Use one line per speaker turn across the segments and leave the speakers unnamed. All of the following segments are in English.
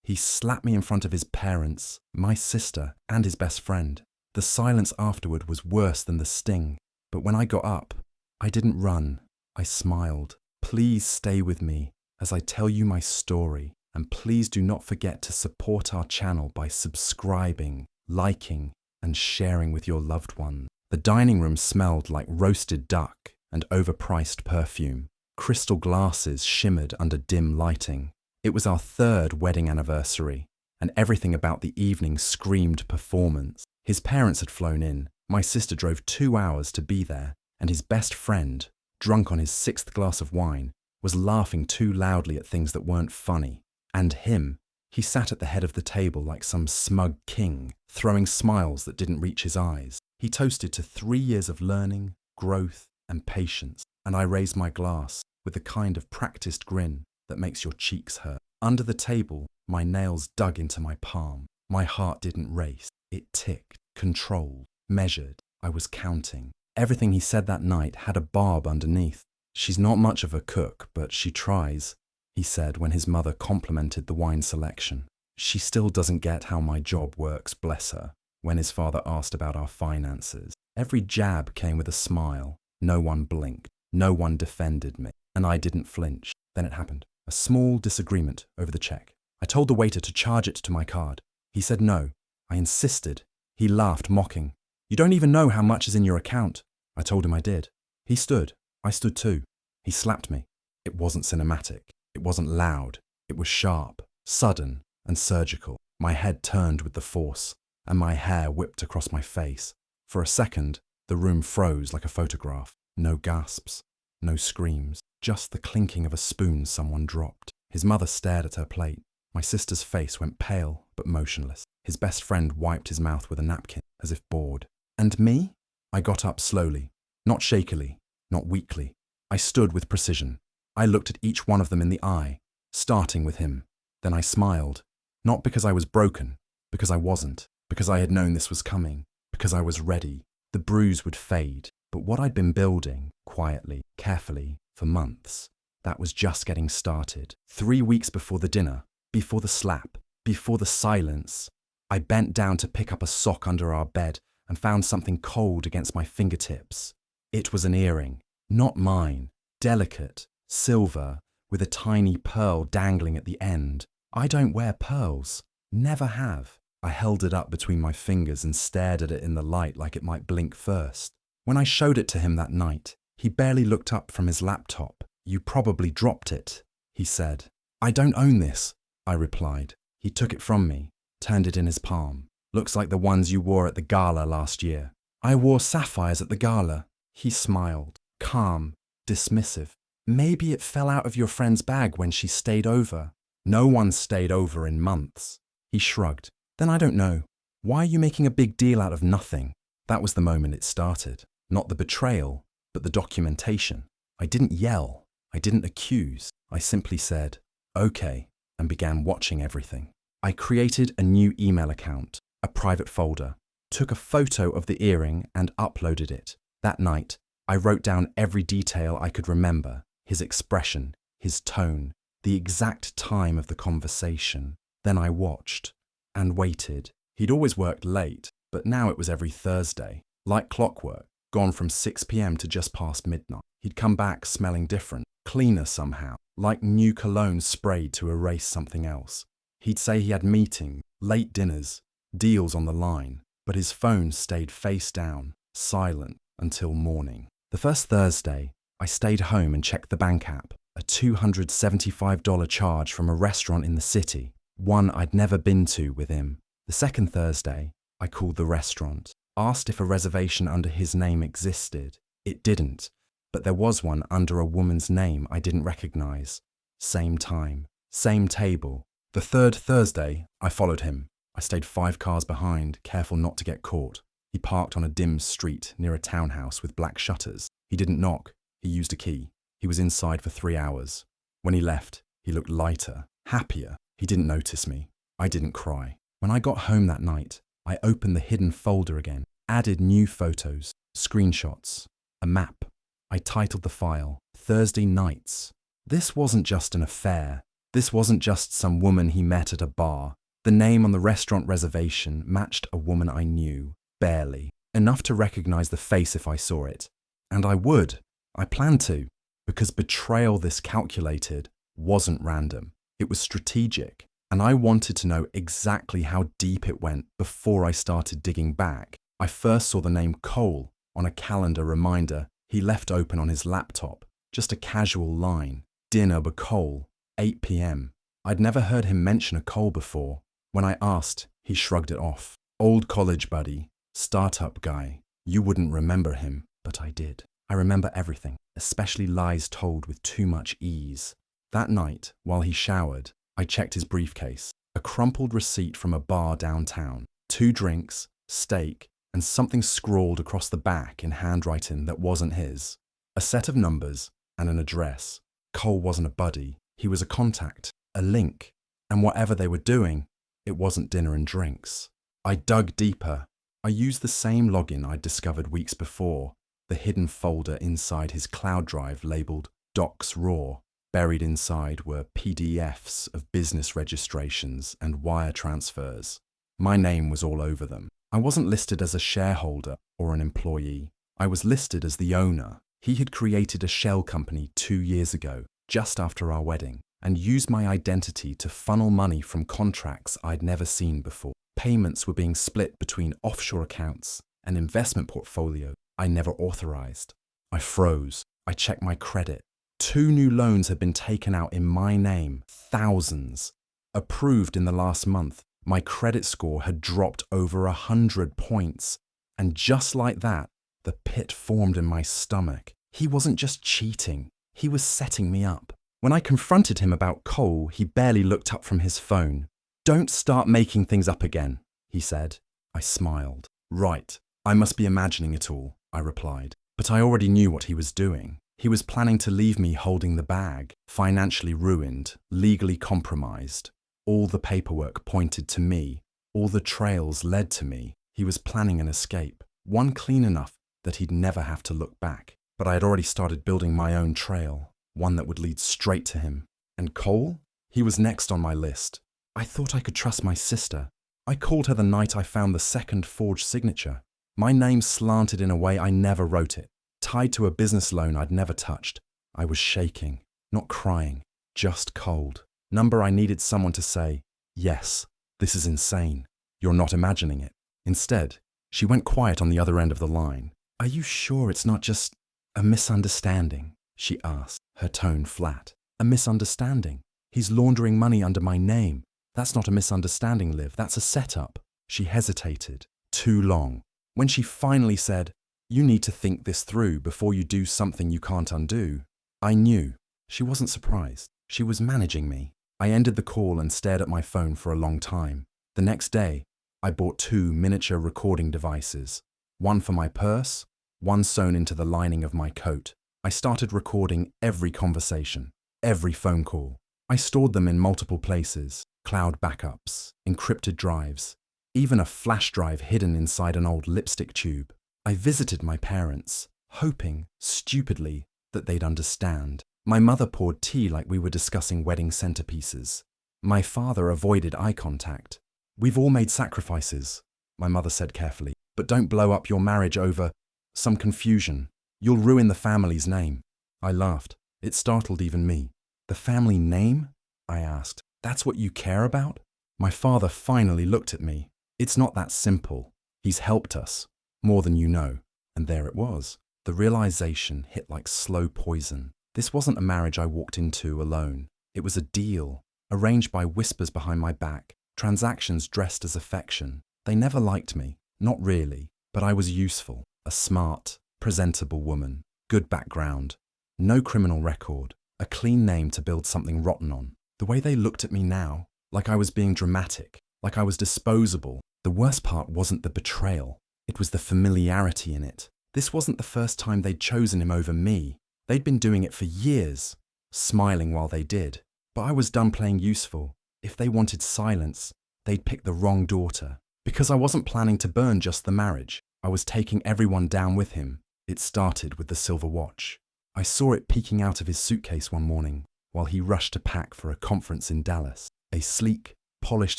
He slapped me in front of his parents, my sister, and his best friend. The silence afterward was worse than the sting. But when I got up, I didn't run. I smiled. Please stay with me as I tell you my story. And please do not forget to support our channel by subscribing, liking, and sharing with your loved ones. The dining room smelled like roasted duck and overpriced perfume. Crystal glasses shimmered under dim lighting. It was our 3rd wedding anniversary, and everything about the evening screamed performance. His parents had flown in. My sister drove 2 hours to be there, and his best friend, drunk on his 6th glass of wine, was laughing too loudly at things that weren't funny. And him, he sat at the head of the table like some smug king, throwing smiles that didn't reach his eyes. He toasted to 3 years of learning, growth, and patience, and I raised my glass with the kind of practiced grin that makes your cheeks hurt. Under the table, my nails dug into my palm. My heart didn't race. It ticked, controlled, measured. I was counting. Everything he said that night had a barb underneath. She's not much of a cook, but she tries, he said when his mother complimented the wine selection. She still doesn't get how my job works, bless her, when his father asked about our finances. Every jab came with a smile. No one blinked. No one defended me. And I didn't flinch. Then it happened. A small disagreement over the check. I told the waiter to charge it to my card. He said no. I insisted. He laughed, mocking. You don't even know how much is in your account. I told him I did. He stood. I stood too. He slapped me. It wasn't cinematic. It wasn't loud. It was sharp, sudden, and surgical. My head turned with the force, and my hair whipped across my face. For a second, the room froze like a photograph. No gasps, no screams, just the clinking of a spoon someone dropped. His mother stared at her plate. My sister's face went pale but motionless. His best friend wiped his mouth with a napkin, as if bored. And me? I got up slowly, not shakily, not weakly. I stood with precision. I looked at each one of them in the eye, starting with him. Then I smiled, not because I was broken, because I wasn't, because I had known this was coming, because I was ready. The bruise would fade, but what I'd been building, quietly, carefully, for months, that was just getting started. 3 weeks before the dinner, before the slap, before the silence, I bent down to pick up a sock under our bed and found something cold against my fingertips. It was an earring, not mine, delicate, silver, with a tiny pearl dangling at the end. I don't wear pearls, never have. I held it up between my fingers and stared at it in the light like it might blink first. When I showed it to him that night, he barely looked up from his laptop. You probably dropped it, he said. I don't own this, I replied. He took it from me, turned it in his palm. Looks like the ones you wore at the gala last year. I wore sapphires at the gala. He smiled, calm, dismissive. Maybe it fell out of your friend's bag when she stayed over. No one stayed over in months. He shrugged. Then I don't know. Why are you making a big deal out of nothing? That was the moment it started. Not the betrayal, but the documentation. I didn't yell. I didn't accuse. I simply said, okay, and began watching everything. I created a new email account, a private folder, took a photo of the earring and uploaded it. That night, I wrote down every detail I could remember, his expression, his tone, the exact time of the conversation. Then I watched and waited. He'd always worked late, but now it was every Thursday, like clockwork, gone from 6 p.m. to just past midnight. He'd come back smelling different, cleaner somehow, like new cologne sprayed to erase something else. He'd say he had meetings, late dinners, deals on the line, but his phone stayed face down, silent, until morning. The first Thursday, I stayed home and checked the bank app, a $275 charge from a restaurant in the city, one I'd never been to with him. The second Thursday, I called the restaurant, asked if a reservation under his name existed. It didn't, but there was one under a woman's name I didn't recognize. Same time, same table. The third Thursday, I followed him. I stayed 5 cars behind, careful not to get caught. He parked on a dim street near a townhouse with black shutters. He didn't knock. He used a key. He was inside for 3 hours. When he left, he looked lighter, happier. He didn't notice me. I didn't cry. When I got home that night, I opened the hidden folder again, added new photos, screenshots, a map. I titled the file, Thursday Nights. This wasn't just an affair. This wasn't just some woman he met at a bar. The name on the restaurant reservation matched a woman I knew, barely, enough to recognize the face if I saw it. And I would. I planned to, because betrayal this calculated wasn't random. It was strategic, and I wanted to know exactly how deep it went before I started digging back. I first saw the name Cole on a calendar reminder he left open on his laptop, just a casual line. Dinner with Cole, 8 p.m. I'd never heard him mention a Cole before. When I asked, he shrugged it off. Old college buddy, startup guy. You wouldn't remember him, but I did. I remember everything, especially lies told with too much ease. That night, while he showered, I checked his briefcase. A crumpled receipt from a bar downtown. 2 drinks, steak, and something scrawled across the back in handwriting that wasn't his. A set of numbers and an address. Cole wasn't a buddy. He was a contact, a link. And whatever they were doing, it wasn't dinner and drinks. I dug deeper. I used the same login I'd discovered weeks before, the hidden folder inside his cloud drive labeled Docs Raw. Buried inside were PDFs of business registrations and wire transfers. My name was all over them. I wasn't listed as a shareholder or an employee. I was listed as the owner. He had created a shell company 2 years ago, just after our wedding, and used my identity to funnel money from contracts I'd never seen before. Payments were being split between offshore accounts and investment portfolio I never authorized. I froze. I checked my credit. 2 new loans had been taken out in my name, thousands. Approved in the last month. My credit score had dropped over 100 points. And just like that, the pit formed in my stomach. He wasn't just cheating. He was setting me up. When I confronted him about Cole, he barely looked up from his phone. "Don't start making things up again," he said. I smiled. "Right, I must be imagining it all," I replied. But I already knew what he was doing. He was planning to leave me holding the bag, financially ruined, legally compromised. All the paperwork pointed to me. All the trails led to me. He was planning an escape, one clean enough that he'd never have to look back. But I had already started building my own trail, one that would lead straight to him. And Cole? He was next on my list. I thought I could trust my sister. I called her the night I found the second forged signature. My name slanted in a way I never wrote it, tied to a business loan I'd never touched. I was shaking, not crying, just cold. Number I needed someone to say, "Yes, this is insane. You're not imagining it." Instead, she went quiet on the other end of the line. "Are you sure it's not just a misunderstanding?" she asked, her tone flat. "A misunderstanding? He's laundering money under my name. That's not a misunderstanding, Liv. That's a setup." She hesitated. Too long. When she finally said, "You need to think this through before you do something you can't undo," I knew. She wasn't surprised. She was managing me. I ended the call and stared at my phone for a long time. The next day, I bought 2 miniature recording devices. One for my purse, one sewn into the lining of my coat. I started recording every conversation, every phone call. I stored them in multiple places, cloud backups, encrypted drives, even a flash drive hidden inside an old lipstick tube. I visited my parents, hoping, stupidly, that they'd understand. My mother poured tea like we were discussing wedding centerpieces. My father avoided eye contact. "We've all made sacrifices," my mother said carefully, "but don't blow up your marriage over some confusion. You'll ruin the family's name." I laughed. It startled even me. "The family name?" I asked. "That's what you care about?" My father finally looked at me. "It's not that simple. He's helped us, more than you know." And there it was. The realization hit like slow poison. This wasn't a marriage I walked into alone. It was a deal, arranged by whispers behind my back, transactions dressed as affection. They never liked me, not really, but I was useful, a smart, presentable woman, good background, no criminal record, a clean name to build something rotten on. The way they looked at me now, like I was being dramatic, like I was disposable. The worst part wasn't the betrayal. It was the familiarity in it. This wasn't the first time they'd chosen him over me. They'd been doing it for years, smiling while they did. But I was done playing useful. If they wanted silence, they'd pick the wrong daughter. Because I wasn't planning to burn just the marriage. I was taking everyone down with him. It started with the silver watch. I saw it peeking out of his suitcase one morning. while he rushed to pack for a conference in Dallas. A sleek, polished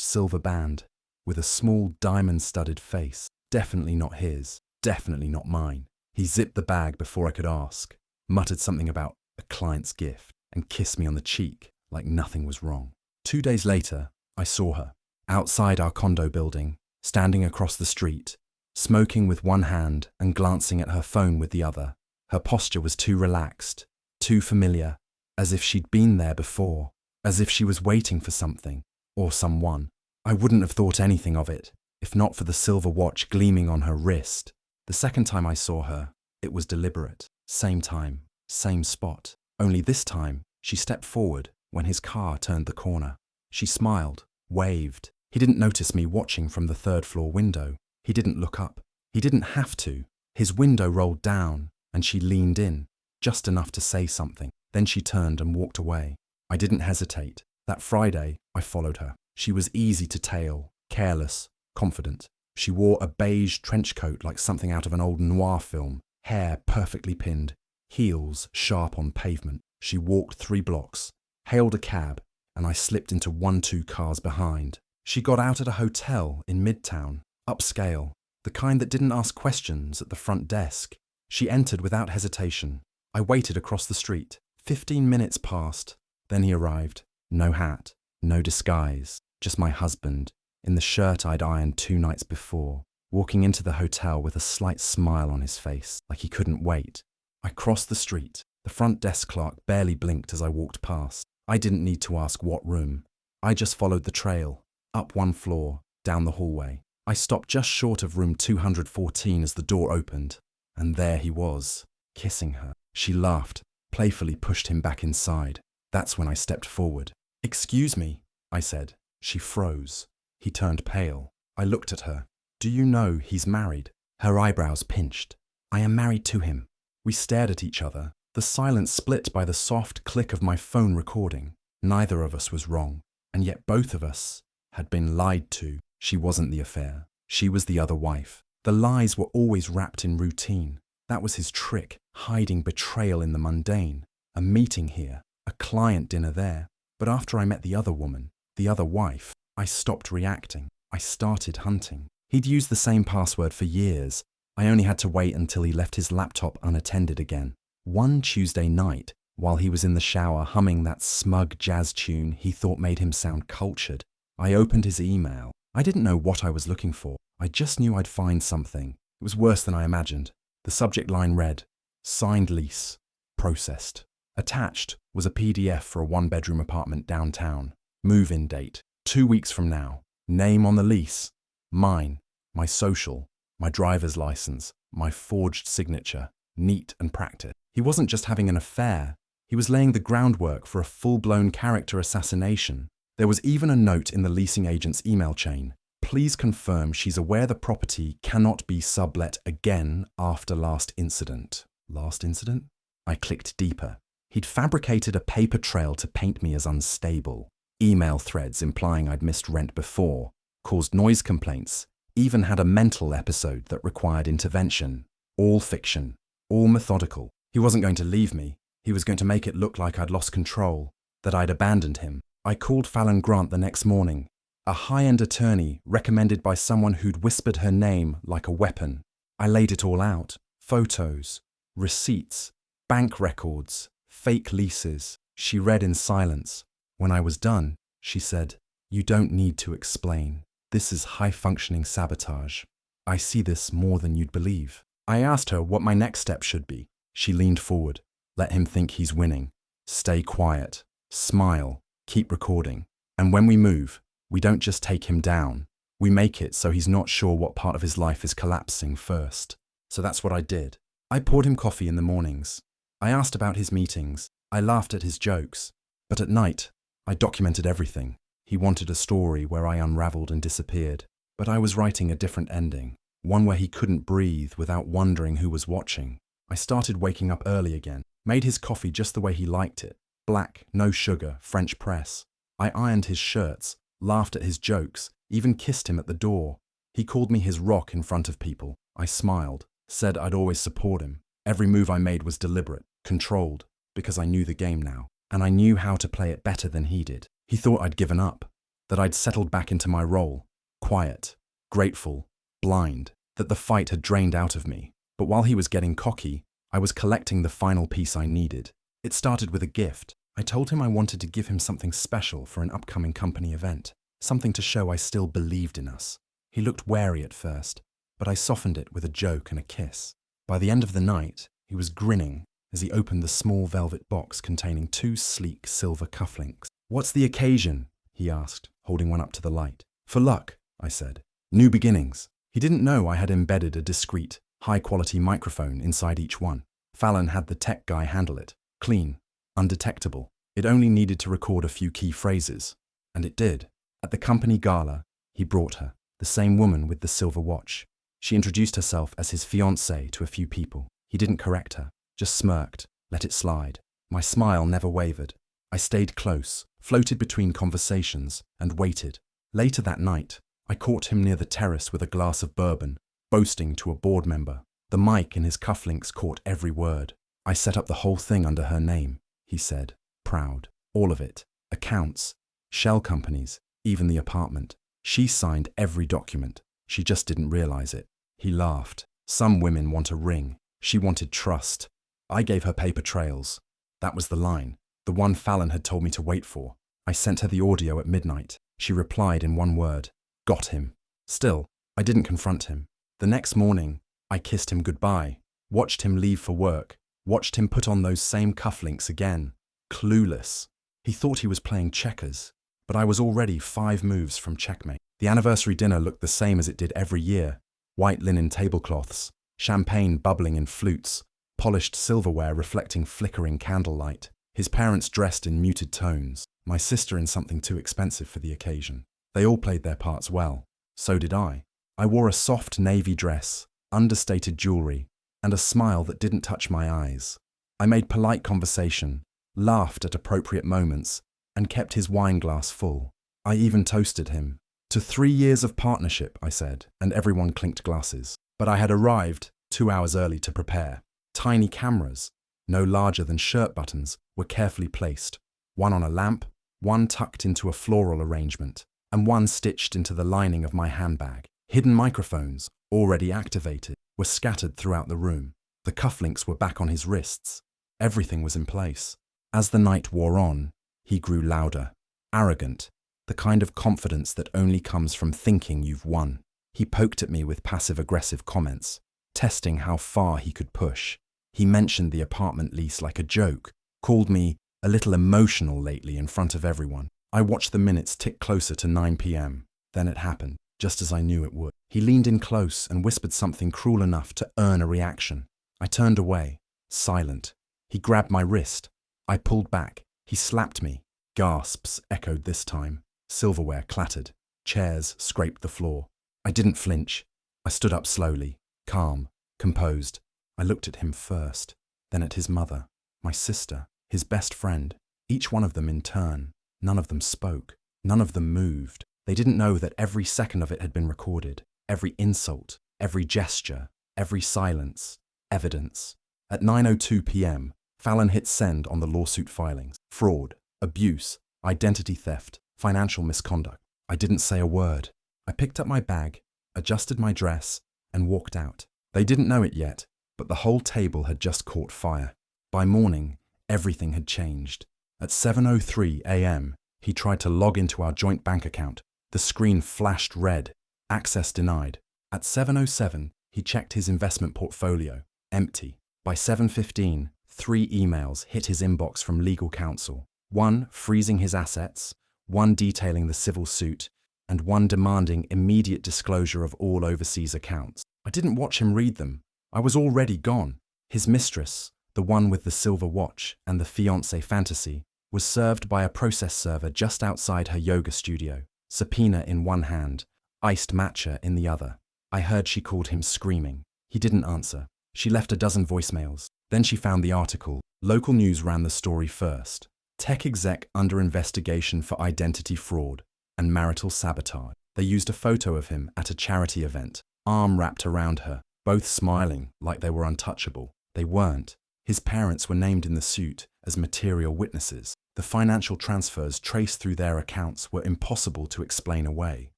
silver band with a small diamond-studded face. Definitely not his, definitely not mine. He zipped the bag before I could ask, muttered something about a client's gift, and kissed me on the cheek like nothing was wrong. 2 days later, I saw her, outside our condo building, standing across the street, smoking with one hand and glancing at her phone with the other. Her posture was too relaxed, too familiar, as if she'd been there before, as if she was waiting for something, or someone. I wouldn't have thought anything of it, if not for the silver watch gleaming on her wrist. The second time I saw her, it was deliberate. Same time, same spot. Only this time, she stepped forward when his car turned the corner. She smiled, waved. He didn't notice me watching from the third-floor window. He didn't look up. He didn't have to. His window rolled down, and she leaned in, just enough to say something. Then she turned and walked away. I didn't hesitate. That Friday, I followed her. She was easy to tail, careless, confident. She wore a beige trench coat like something out of an old noir film, hair perfectly pinned, heels sharp on pavement. She walked 3 blocks, hailed a cab, and I slipped into 1-2 cars behind. She got out at a hotel in Midtown, upscale, the kind that didn't ask questions at the front desk. She entered without hesitation. I waited across the street. 15 minutes passed. Then he arrived. No hat, no disguise, just my husband, in the shirt I'd ironed 2 nights before, walking into the hotel with a slight smile on his face, like he couldn't wait. I crossed the street. The front desk clerk barely blinked as I walked past. I didn't need to ask what room. I just followed the trail, up 1 floor, down the hallway. I stopped just short of room 214 as the door opened, and there he was, kissing her. She laughed, playfully pushed him back inside. That's when I stepped forward. "Excuse me," I said. She froze. He turned pale. I looked at her. "Do you know he's married?" Her eyebrows pinched. "I am married to him." We stared at each other, the silence split by the soft click of my phone recording. Neither of us was wrong, and yet both of us had been lied to. She wasn't the affair. She was the other wife. The lies were always wrapped in routine. That was his trick, hiding betrayal in the mundane. A meeting here, a client dinner there. But after I met the other woman, the other wife, I stopped reacting. I started hunting. He'd used the same password for years. I only had to wait until he left his laptop unattended again. One Tuesday night, while he was in the shower humming that smug jazz tune he thought made him sound cultured, I opened his email. I didn't know what I was looking for. I just knew I'd find something. It was worse than I imagined. The subject line read, "Signed lease, processed." Attached was a PDF for a 1-bedroom apartment downtown. Move-in date, 2 weeks from now. Name on the lease, mine, my social, my driver's license, my forged signature, neat and practiced. He wasn't just having an affair. He was laying the groundwork for a full-blown character assassination. There was even a note in the leasing agent's email chain. Please confirm she's aware the property cannot be sublet again after last incident. Last incident? I clicked deeper. He'd fabricated a paper trail to paint me as unstable. Email threads implying I'd missed rent before, caused noise complaints, even had a mental episode that required intervention. All fiction, all methodical. He wasn't going to leave me. He was going to make it look like I'd lost control, that I'd abandoned him. I called Fallon Grant the next morning, a high-end attorney recommended by someone who'd whispered her name like a weapon. I laid it all out. Photos, receipts, bank records, fake leases. She read in silence. When I was done, she said, "You don't need to explain. This is high-functioning sabotage. I see this more than you'd believe." I asked her what my next step should be. She leaned forward. "Let him think he's winning. Stay quiet. Smile. Keep recording. And when we move, we don't just take him down. We make it so he's not sure what part of his life is collapsing first." So that's what I did. I poured him coffee in the mornings. I asked about his meetings. I laughed at his jokes. But at night, I documented everything. He wanted a story where I unraveled and disappeared. But I was writing a different ending, one where he couldn't breathe without wondering who was watching. I started waking up early again, made his coffee just the way he liked it. Black, no sugar, French press. I ironed his shirts, laughed at his jokes, even kissed him at the door. He called me his rock in front of people. I smiled, said I'd always support him. Every move I made was deliberate, controlled, because I knew the game now. and I knew how to play it better than he did. He thought I'd given up, that I'd settled back into my role, quiet, grateful, blind, that the fight had drained out of me. But while he was getting cocky, I was collecting the final piece I needed. It started with a gift. I told him I wanted to give him something special for an upcoming company event, something to show I still believed in us. He looked wary at first, but I softened it with a joke and a kiss. By the end of the night, he was grinning as he opened the small velvet box containing 2 sleek silver cufflinks. "What's the occasion?" he asked, holding one up to the light. "For luck," I said. "New beginnings." He didn't know I had embedded a discreet, high-quality microphone inside each one. Fallon had the tech guy handle it. Clean, undetectable. It only needed to record a few key phrases. And it did. At the company gala, he brought her, the same woman with the silver watch. She introduced herself as his fiancée to a few people. He didn't correct her, just smirked, let it slide. My smile never wavered. I stayed close, floated between conversations, and waited. Later that night, I caught him near the terrace with a glass of bourbon, boasting to a board member. The mic in his cufflinks caught every word. "I set up the whole thing under her name," he said, proud. "All of it. Accounts, shell companies, even the apartment. She signed every document. She just didn't realize it." He laughed. "Some women want a ring. She wanted trust. I gave her paper trails." That was the line, the one Fallon had told me to wait for. I sent her the audio at midnight. She replied in one word, "Got him." Still, I didn't confront him. The next morning, I kissed him goodbye, watched him leave for work, watched him put on those same cufflinks again. Clueless. He thought he was playing checkers, but I was already 5 moves from checkmate. The anniversary dinner looked the same as it did every year. White linen tablecloths, champagne bubbling in flutes, polished silverware reflecting flickering candlelight. His parents dressed in muted tones, my sister in something too expensive for the occasion. They all played their parts well. So did I. I wore a soft navy dress, understated jewelry, and a smile that didn't touch my eyes. I made polite conversation, laughed at appropriate moments, and kept his wine glass full. I even toasted him. "To 3 years of partnership," I said, and everyone clinked glasses. But I had arrived 2 hours early to prepare. Tiny cameras, no larger than shirt buttons, were carefully placed. One on a lamp, one tucked into a floral arrangement, and one stitched into the lining of my handbag. Hidden microphones, already activated, were scattered throughout the room. The cufflinks were back on his wrists. Everything was in place. As the night wore on, he grew louder, arrogant, the kind of confidence that only comes from thinking you've won. He poked at me with passive-aggressive comments, testing how far he could push. He mentioned the apartment lease like a joke, called me a little emotional lately in front of everyone. I watched the minutes tick closer to 9 p.m. Then it happened, just as I knew it would. He leaned in close and whispered something cruel enough to earn a reaction. I turned away, silent. He grabbed my wrist. I pulled back. He slapped me. Gasps echoed this time. Silverware clattered. Chairs scraped the floor. I didn't flinch. I stood up slowly, calm, composed. I looked at him first, then at his mother, my sister, his best friend, each one of them in turn. None of them spoke. None of them moved. They didn't know that every second of it had been recorded. Every insult, every gesture, every silence. Evidence. At 9:02 p.m., Fallon hit send on the lawsuit filings. Fraud, abuse, identity theft, financial misconduct. I didn't say a word. I picked up my bag, adjusted my dress, and walked out. They didn't know it yet, but the whole table had just caught fire. By morning, everything had changed. At 7:03 a.m., he tried to log into our joint bank account. The screen flashed red. Access denied. At 7:07, he checked his investment portfolio. Empty. By 7:15, 3 emails hit his inbox from legal counsel. One freezing his assets, one detailing the civil suit, and one demanding immediate disclosure of all overseas accounts. I didn't watch him read them. I was already gone. His mistress, the one with the silver watch and the fiancé fantasy, was served by a process server just outside her yoga studio, subpoena in one hand, iced matcha in the other. I heard she called him screaming. He didn't answer. She left a dozen voicemails. Then she found the article. Local news ran the story first. Tech exec under investigation for identity fraud and marital sabotage. They used a photo of him at a charity event, arm wrapped around her, both smiling like they were untouchable. They weren't. His parents were named in the suit as material witnesses. The financial transfers traced through their accounts were impossible to explain away.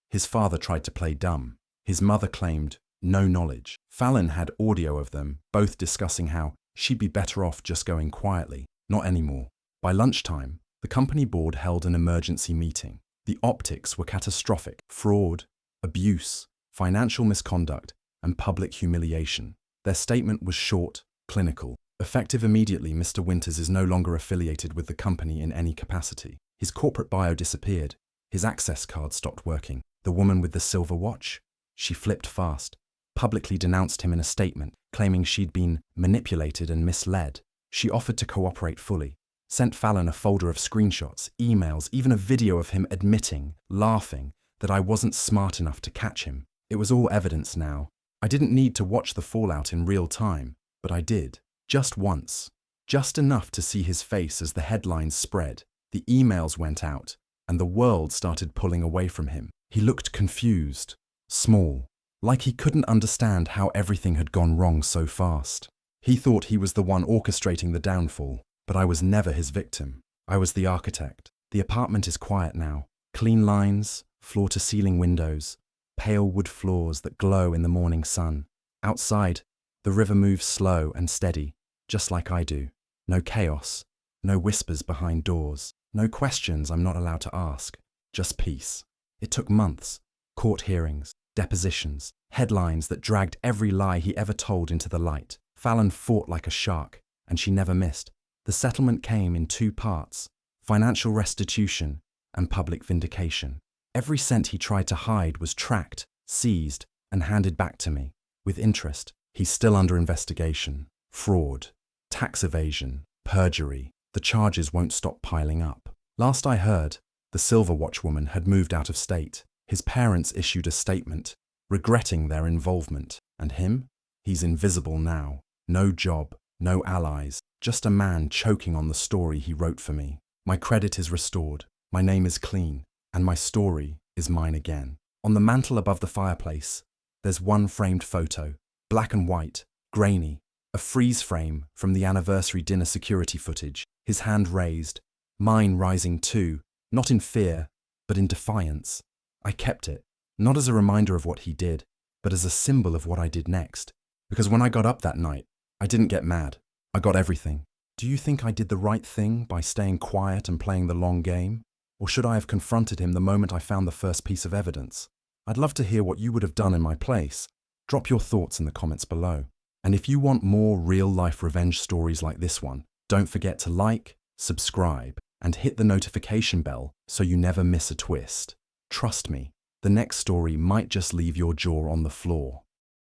His father tried to play dumb. His mother claimed no knowledge. Fallon had audio of them, both discussing how she'd be better off just going quietly. Not anymore. By lunchtime, the company board held an emergency meeting. The optics were catastrophic: fraud, abuse, financial misconduct, and public humiliation. Their statement was short, clinical. Effective immediately, Mr. Winters is no longer affiliated with the company in any capacity. His corporate bio disappeared. His access card stopped working. The woman with the silver watch? She flipped fast, publicly denounced him in a statement, claiming she'd been manipulated and misled. She offered to cooperate fully, sent Fallon a folder of screenshots, emails, even a video of him admitting, laughing, that I wasn't smart enough to catch him. It was all evidence now. I didn't need to watch the fallout in real time, but I did. Just once. Just enough to see his face as the headlines spread, the emails went out, and the world started pulling away from him. He looked confused, small, like he couldn't understand how everything had gone wrong so fast. He thought he was the one orchestrating the downfall, but I was never his victim. I was the architect. The apartment is quiet now. Clean lines, floor-to-ceiling windows, pale wood floors that glow in the morning sun. Outside, the river moves slow and steady, just like I do. No chaos, no whispers behind doors, no questions I'm not allowed to ask, just peace. It took months, court hearings, depositions, headlines that dragged every lie he ever told into the light. Fallon fought like a shark, and she never missed. The settlement came in 2 parts: financial restitution and public vindication. Every cent he tried to hide was tracked, seized, and handed back to me. With interest. He's still under investigation. Fraud, tax evasion, perjury. The charges won't stop piling up. Last I heard, the silver watch woman had moved out of state. His parents issued a statement, regretting their involvement. And him? He's invisible now. No job, no allies, just a man choking on the story he wrote for me. My credit is restored, my name is clean, and my story is mine again. On the mantel above the fireplace, there's one framed photo, black and white, grainy, a freeze frame from the anniversary dinner security footage, his hand raised, mine rising too, not in fear, but in defiance. I kept it, not as a reminder of what he did, but as a symbol of what I did next. Because when I got up that night, I didn't get mad. I got everything. Do you think I did the right thing by staying quiet and playing the long game? Or should I have confronted him the moment I found the first piece of evidence? I'd love to hear what you would have done in my place. Drop your thoughts in the comments below. And if you want more real-life revenge stories like this one, don't forget to like, subscribe, and hit the notification bell so you never miss a twist. Trust me, the next story might just leave your jaw on the floor.